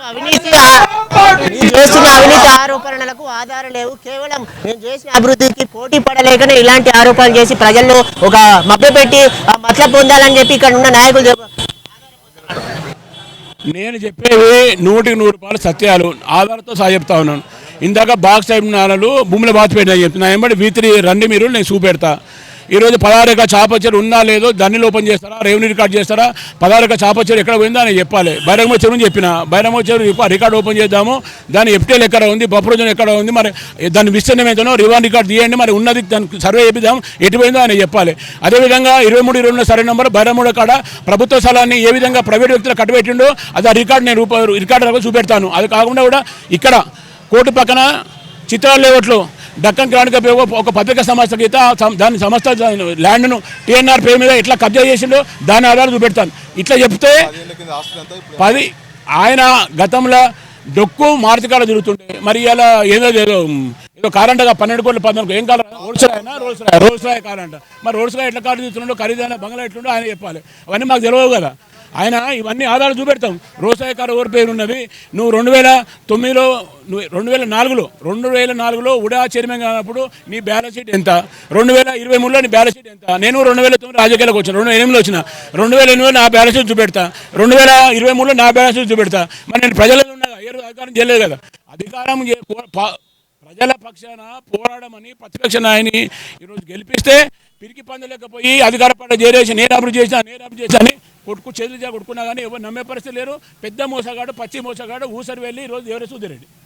అవినీతి నేను చేస్తున్న అవినీతి ఆరోపణలకు ఆధారం లేవు. కేవలం నేను చేసిన అభివృద్ధికి పోటీ పడలేకనే ఇలాంటి ఆరోపణలు చేసి ప్రజల్లో ఒక మభ్యపెట్టి మతలబు పొందాలని చెప్పి ఇక్కడ ఉన్న నాయకులు నేను చెప్పేవి 100% సత్యాలు ఆధారంతో సహా చెప్తా ఉన్నాను. ఇందాక బాక్స్ టైప్ నాలు భూముల బాచిపెట్టిన చెప్తున్నా. ఎంబడి వీతిరి రండి మీరు నేను చూపెడతా. ఈరోజు 16 ఎకరాల చాపచెరు ఉందా లేదో దాన్ని ఓపెన్ చేస్తారా, రెవెన్యూ రికార్డ్ చేస్తారా, 16 ఎకరాల చాపచెరు ఎక్కడ పోయిందో అని చెప్పాలి. బైరంగ చెరువు చెప్పిన బైరంగ చెరువు రికార్డ్ ఓపెన్ చేద్దాము, దాని ఎఫ్టీఎల్ ఎక్కడ ఉంది, బఫ్రోజన్ ఎక్కడ ఉంది, మరి దాని విస్తీర్ణం ఎంతనో రివాన్ రికార్డ్ తీయండి, మరి ఉన్నది దానికి సర్వే చేపిద్దాం ఎటు పోయిందో అని చెప్పాలి. అదేవిధంగా 23 సర్వే నెంబర్ బైరంగ కాడ ప్రభుత్వ స్థలాన్ని ఏ విధంగా ప్రైవేట్ వ్యక్తులు కట్టబెట్టిండో అది ఆ రికార్డు నేను రికార్డు చూపెడతాను. అది కాకుండా కూడా ఇక్కడ కోర్టు పక్కన చిత్రాలు లేవట్లు డక్కన్ క్రానిక ఒక పత్రికా సంస్థ గీత దాని సంస్థ ల్యాండ్ను టీఎన్ఆర్ పేరు మీద ఎట్లా కబ్జా చేసిండో దాని ఆధారం చూపెడతాను. ఇట్లా చెప్తే 10 ఆయన గతంలో డొక్కు మార్చికాడ తిరుగుతుంటే మరి ఇలా ఏదో కారంటగా 12 కోట్ల 14 ఏం కాలం రోల్స్ రాయ కారంట. మరి రోల్స్ రాయ ఎట్లా కారు తిరుగుతుండో ఖరీదైన బంగ్లా ఎట్లుండో ఆయన చెప్పాలి. అవన్నీ మాకు తెలియవు కదా. ఆయన ఇవన్నీ ఆధారాలు చూపెడతాం. రోసాయ కారు ఎవరి పేరు ఉన్నది, నువ్వు 2009లో 2004లో ఉడా చైర్మన్ కానప్పుడు నీ బ్యాలెన్స్ షీట్ ఎంత, 2023లో నీ బ్యాలెన్స్ షీట్ ఎంత. నేను 2009 రాజకీయాలకు వచ్చాను, 2008లో వచ్చిన, 2008లో నా బ్యాలెన్స్ షీట్ చూపెడతా, 2023లో నా బ్యాలెన్స్ షీట్ చూపెడతా. మరి నేను ప్రజలలో ఉన్నా ఏ రోజు అధికారం చేయలేదు కదా. అధికారం ప్రజల పక్షాన పోరాడమని ప్రతిపక్ష నాయని ఈరోజు గెలిపిస్తే పిరికి పందలేకపోయి అధికార పట్ల చేరేసి నేను అభివృద్ధి చేశా అని చేతులు కొట్టుకున్నా కానీ ఎవరు నమ్మే పరిస్థితి లేరు. పెద్ద మోసగాడు, పచ్చి మోసగాడు ఊసరి వెళ్ళి ఈరోజు దేవరసూదిరెడ్డి.